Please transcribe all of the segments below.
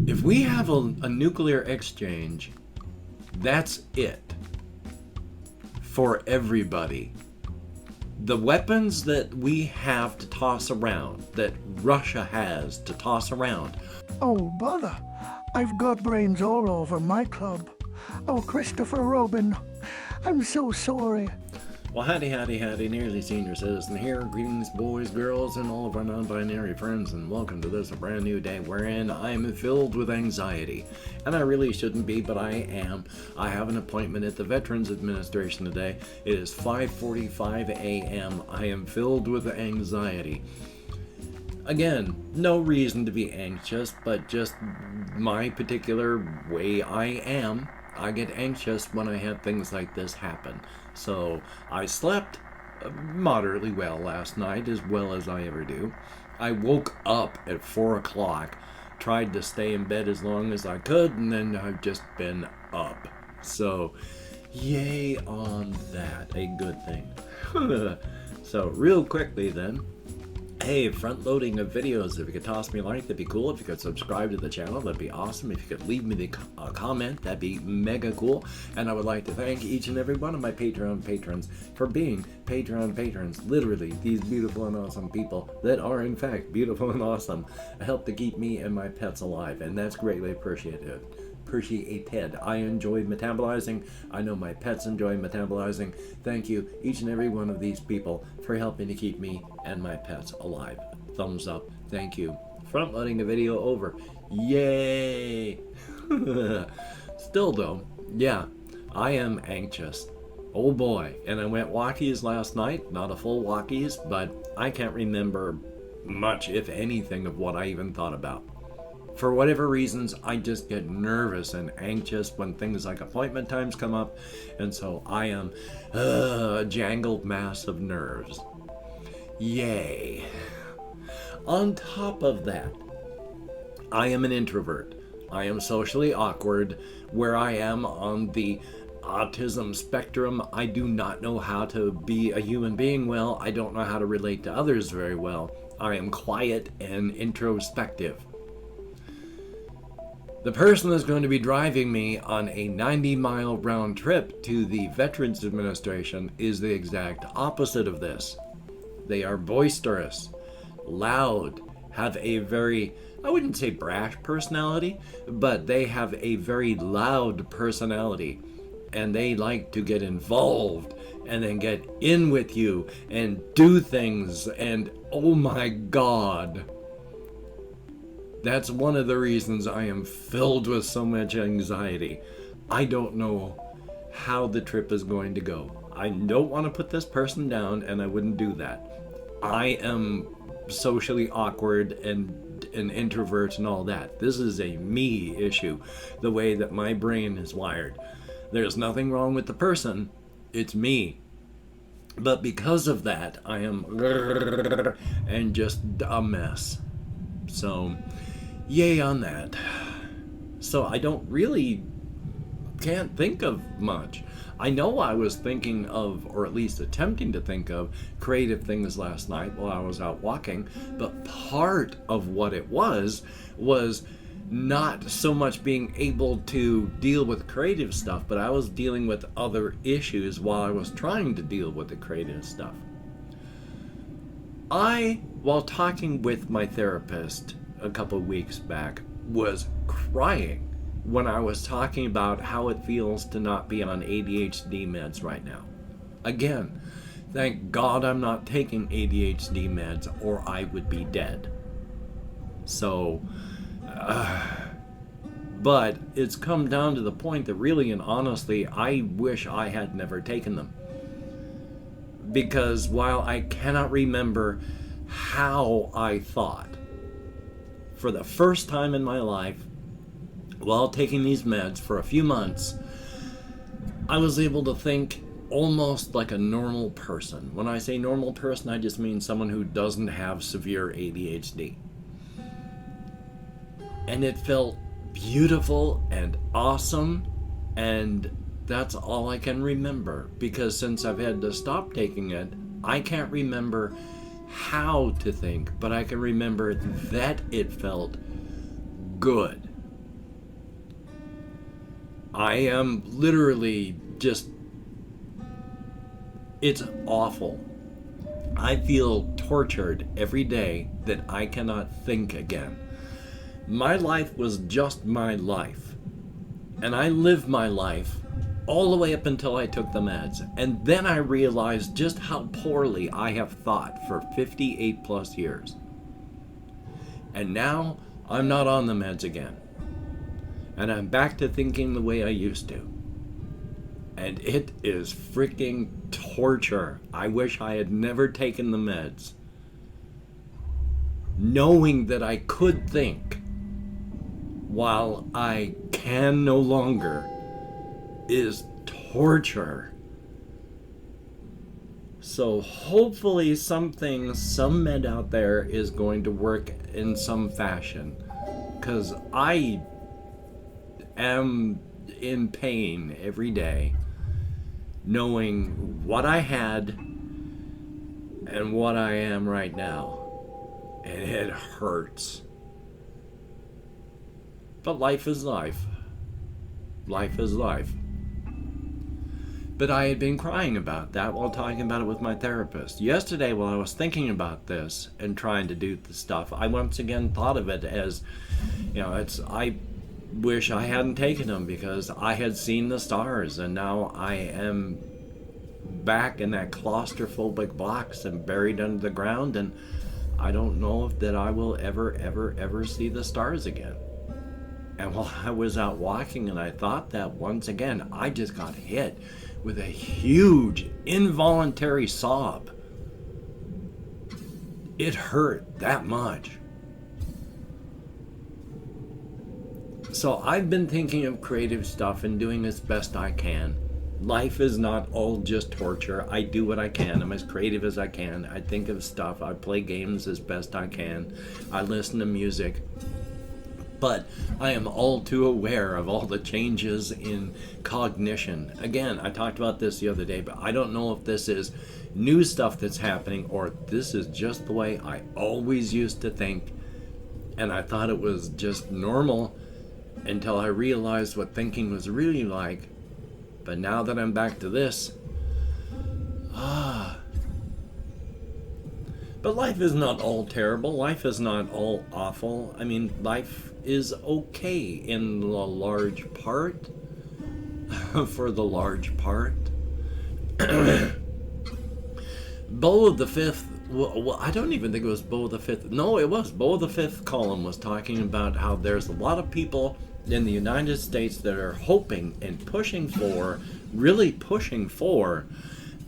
If we have a nuclear exchange, that's it for everybody. The weapons that we have to toss around, that Russia has to toss around. Oh, bother. I've got brains all over my club. Oh, Christopher Robin, I'm so sorry. Well, howdy, nearly senior citizen here. Greetings, boys, girls, and all of our non-binary friends, and welcome to this brand new day wherein I'm filled with anxiety. And I really shouldn't be, but I am. I have an appointment at the Veterans Administration today. It is 5:45 a.m. I am filled with anxiety. Again, no reason to be anxious, but just my particular way I am. I get anxious when I have things like this happen. So I slept moderately well last night, as well as I ever do. I woke up at 4 o'clock, tried to stay in bed as long as I could, and then I've just been up. So yay on that, a good thing. So real quickly then, hey, front loading of videos. If you could toss me a like, that'd be cool. If you could subscribe to the channel, that'd be awesome. If you could leave me a comment, that'd be mega cool. And I would like to thank each and every one of my Patreon patrons for being Patreon patrons. Literally, these beautiful and awesome people that are in fact beautiful and awesome help to keep me and my pets alive, and that's greatly appreciated. I enjoy metabolizing. I know my pets enjoy metabolizing. Thank you, each and every one of these people, for helping to keep me and my pets alive. Thumbs up. Thank you. Front loading the video over. Yay! Still though, yeah, I am anxious. Oh boy. And I went walkies last night. Not a full walkies, but I can't remember much, if anything, of what I even thought about. For whatever reasons, I just get nervous and anxious when things like appointment times come up, and so I am a jangled mass of nerves. Yay. On top of that, I am an introvert. I am socially awkward. Where I am on the autism spectrum, I do not know how to be a human being well. I don't know how to relate to others very well. I am quiet and introspective. The person that's going to be driving me on a 90-mile round trip to the Veterans Administration is the exact opposite of this. They are boisterous, loud, have a very, I wouldn't say brash personality, but they have a very loud personality. And they like to get involved and then get in with you and do things, and oh my God. That's one of the reasons I am filled with so much anxiety. I don't know how the trip is going to go. I don't want to put this person down, and I wouldn't do that. I am socially awkward and an introvert and all that. This is a me issue, the way that my brain is wired. There's nothing wrong with the person, it's me. But because of that, I am and just a mess. So yay on that. So I can't think of much. I know I was thinking of, or at least attempting to think of, creative things last night while I was out walking, but part of what it was not so much being able to deal with creative stuff, but I was dealing with other issues while I was trying to deal with the creative stuff. While talking with my therapist a couple of weeks back, was crying when I was talking about how it feels to not be on ADHD meds right now. Again, thank God I'm not taking ADHD meds, or I would be dead. So, but it's come down to the point that really and honestly, I wish I had never taken them. Because while I cannot remember how I thought, for the first time in my life, while taking these meds for a few months, I was able to think almost like a normal person. When I say normal person, I just mean someone who doesn't have severe ADHD. And it felt beautiful and awesome, and that's all I can remember, because since I've had to stop taking it, I can't remember how to think, but I can remember that it felt good. I am literally just, it's awful. I feel tortured every day that I cannot think again. My life was just my life. And I lived my life all the way up until I took the meds. And then I realized just how poorly I have thought for 58 plus years. And now I'm not on the meds again. And I'm back to thinking the way I used to. And it is freaking torture. I wish I had never taken the meds. Knowing that I could think while I can no longer is torture. So hopefully some med out there is going to work in some fashion. Because I am in pain every day knowing what I had and what I am right now. And it hurts. But life is life. Life is life. But I had been crying about that while talking about it with my therapist. Yesterday, while I was thinking about this and trying to do the stuff, I once again thought of it as, I wish I hadn't taken them because I had seen the stars, and now I am back in that claustrophobic box and buried under the ground, and I don't know if that I will ever see the stars again. And while I was out walking and I thought that, once again, I just got hit with a huge involuntary sob. It hurt that much. So I've been thinking of creative stuff and doing as best I can. Life is not all just torture. I do what I can. I'm as creative as I can. I think of stuff. I play games as best I can. I listen to music. But I am all too aware of all the changes in cognition. Again, I talked about this the other day, but I don't know if this is new stuff that's happening or this is just the way I always used to think. And I thought it was just normal until I realized what thinking was really like. But now that I'm back to this, But life is not all terrible. Life is not all awful. I mean, life is okay in the large part. For the large part. Beau the Fifth, well, I don't even think it was Beau the Fifth. No, it was. Beau the Fifth column was talking about how there's a lot of people in the United States that are hoping and pushing for, really pushing for,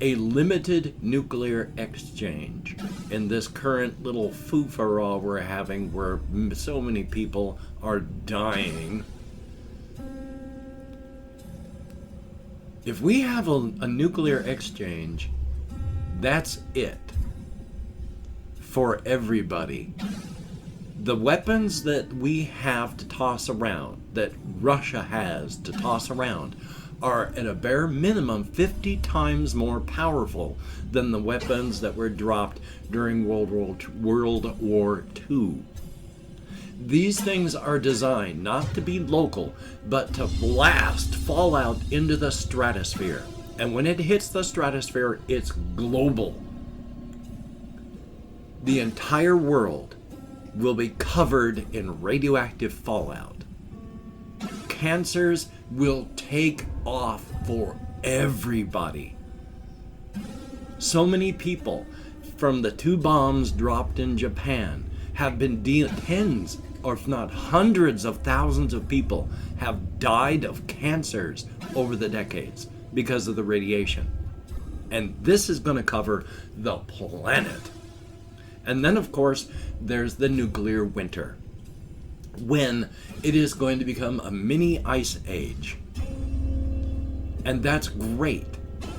a limited nuclear exchange in this current little foo-fa-ra we're having where so many people are dying. If we have a nuclear exchange, that's it for everybody. The weapons that we have to toss around, that Russia has to toss around, are at a bare minimum 50 times more powerful than the weapons that were dropped during World War II. These things are designed not to be local, but to blast fallout into the stratosphere. And when it hits the stratosphere, it's global. The entire world will be covered in radioactive fallout. Cancers will take off for everybody. So many people from the 2 bombs dropped in Japan have been tens, or if not hundreds of thousands of people have died of cancers over the decades because of the radiation. And this is going to cover the planet. And then, of course, there's the nuclear winter, when it is going to become a mini ice age. And that's great,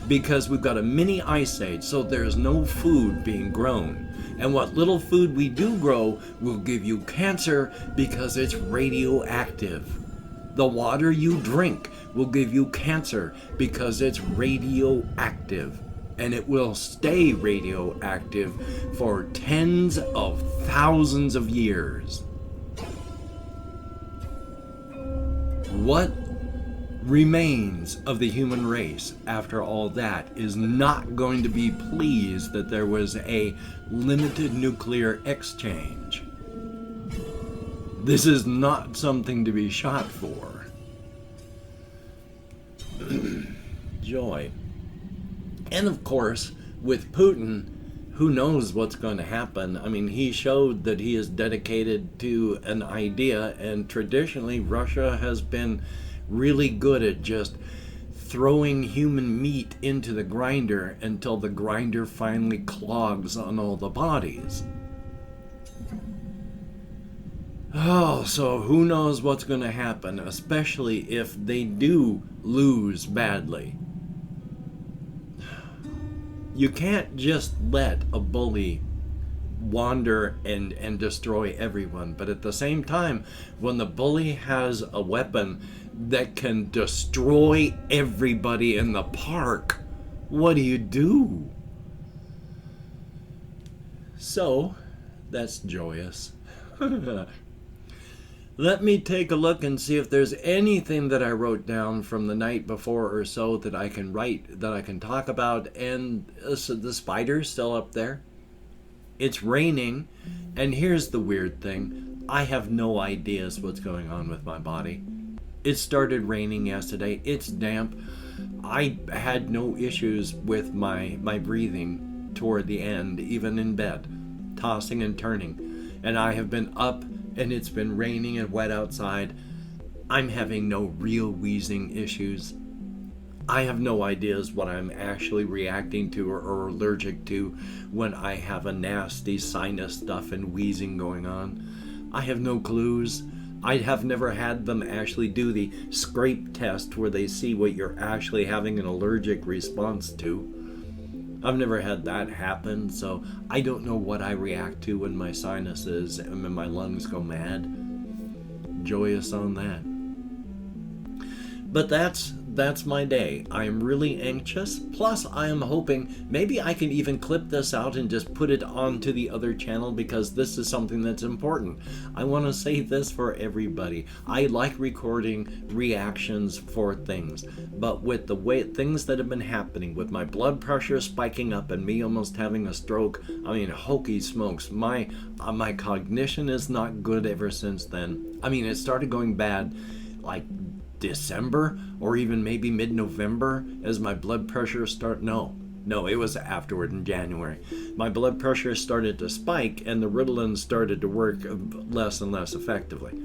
because we've got a mini ice age, so there's no food being grown. And what little food we do grow will give you cancer because it's radioactive. The water you drink will give you cancer because it's radioactive. And it will stay radioactive for tens of thousands of years. What remains of the human race after all that is not going to be pleased that there was a limited nuclear exchange. This is not something to be shot for. Joy. And of course, with Putin, who knows what's going to happen? I mean, he showed that he is dedicated to an idea, and traditionally Russia has been really good at just throwing human meat into the grinder until the grinder finally clogs on all the bodies. Oh, so who knows what's going to happen, especially if they do lose badly. You can't just let a bully wander and destroy everyone. But at the same time, when the bully has a weapon that can destroy everybody in the park, what do you do? So, that's joyous. Let me take a look and see if there's anything that I wrote down from the night before or so that I can write, that I can talk about. And so the spider's still up there. It's raining. And here's the weird thing. I have no ideas what's going on with my body. It started raining yesterday. It's damp. I had no issues with my breathing toward the end, even in bed, tossing and turning. And I have been up, and it's been raining and wet outside. I'm having no real wheezing issues. I have no ideas what I'm actually reacting to or allergic to when I have a nasty sinus stuff and wheezing going on. I have no clues. I have never had them actually do the scrape test where they see what you're actually having an allergic response to. I've never had that happen, so I don't know what I react to when my sinuses and when my lungs go mad. Joyous on that. But that's my day. I am really anxious. Plus, I am hoping maybe I can even clip this out and just put it onto the other channel, because this is something that's important. I want to say this for everybody. I like recording reactions for things, but with the way things that have been happening, with my blood pressure spiking up and me almost having a stroke, I mean, hokey smokes, my cognition is not good ever since then. I mean, it started going bad like December or even maybe mid-November as my blood pressure No, it was afterward in January. My blood pressure started to spike and the Ritalin started to work less and less effectively.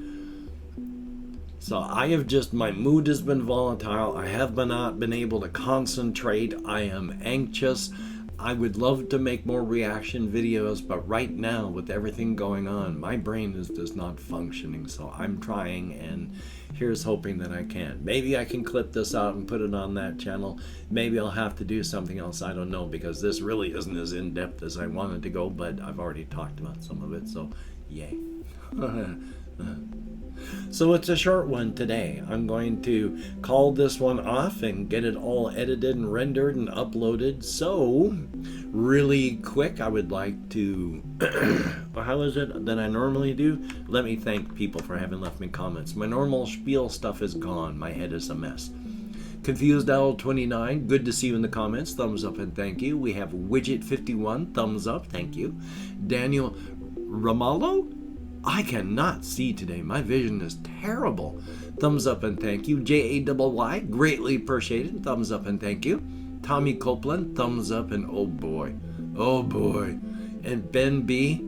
So my mood has been volatile. I have not been able to concentrate. I am anxious. I would love to make more reaction videos, but right now with everything going on, my brain is just not functioning. So I'm trying, and here's hoping that I can. Maybe I can clip this out and put it on that channel. Maybe I'll have to do something else. I don't know, because this really isn't as in-depth as I wanted to go, but I've already talked about some of it, so yay. So it's a short one today. I'm going to call this one off and get it all edited and rendered and uploaded. So, really quick, I would like to, how is it that I normally do? Let me thank people for having left me comments. My normal spiel stuff is gone. My head is a mess. Confused Owl 29, good to see you in the comments. Thumbs up and thank you. We have Widget 51, thumbs up, thank you. Daniel Ramallo? I cannot see today. My vision is terrible. Thumbs up and thank you. JAYY, greatly appreciated. Thumbs up and thank you. Tommy Copeland, thumbs up, and oh boy. And Ben B,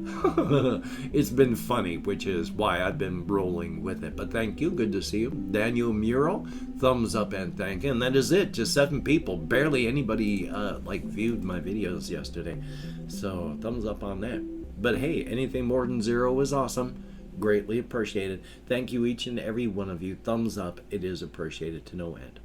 it's been funny, which is why I've been rolling with it. But thank you, good to see you. Daniel Muro, thumbs up and thank you. And that is it, just 7 people. Barely anybody viewed my videos yesterday. So thumbs up on that. But hey, anything more than 0 is awesome. Greatly appreciated. Thank you each and every one of you. Thumbs up. It is appreciated to no end.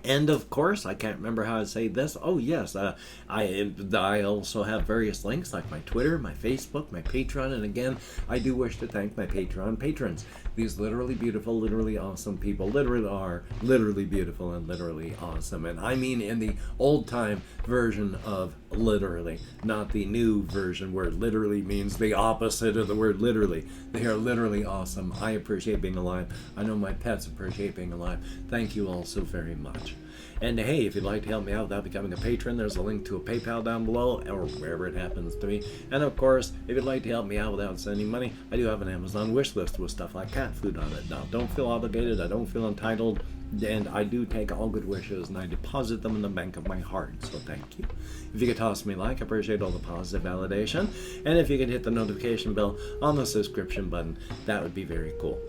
And of course, I can't remember how to say this. Oh yes, I also have various links like my Twitter, my Facebook, my Patreon, and again, I do wish to thank my Patreon patrons. These literally beautiful, literally awesome people literally are literally beautiful and literally awesome. And I mean in the old time version of literally, not the new version where literally means the opposite of the word literally. They are literally awesome. I appreciate being alive. I know my pets appreciate being alive. Thank you all so very much. And hey, if you'd like to help me out without becoming a patron, there's a link to a PayPal down below, or wherever it happens to be. And of course, if you'd like to help me out without sending money, I do have an Amazon wish list with stuff like cat food on it. Now, don't feel obligated, I don't feel entitled, and I do take all good wishes and I deposit them in the bank of my heart, so thank you. If you could toss me a like, I appreciate all the positive validation. And if you could hit the notification bell on the subscription button, that would be very cool.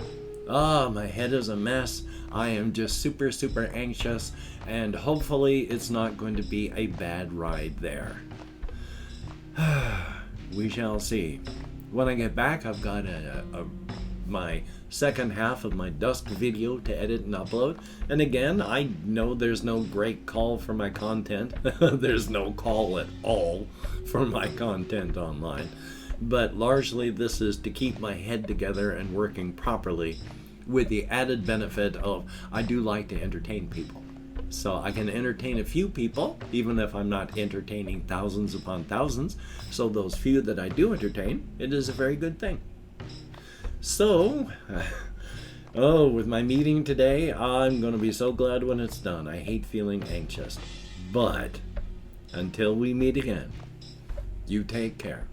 My head is a mess. I am just super, super anxious, and hopefully it's not going to be a bad ride there. We shall see. When I get back, I've got my second half of my dusk video to edit and upload. And again, I know there's no great call for my content. There's no call at all for my content online. But largely this is to keep my head together and working properly, with the added benefit of I do like to entertain people. So I can entertain a few people, even if I'm not entertaining thousands upon thousands. So those few that I do entertain, it is a very good thing. So, with my meeting today, I'm going to be so glad when it's done. I hate feeling anxious. But until we meet again, you take care.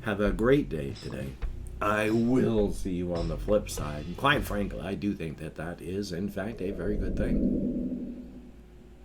Have a great day today. I will see you on the flip side. And quite frankly, I do think that that is, in fact, a very good thing.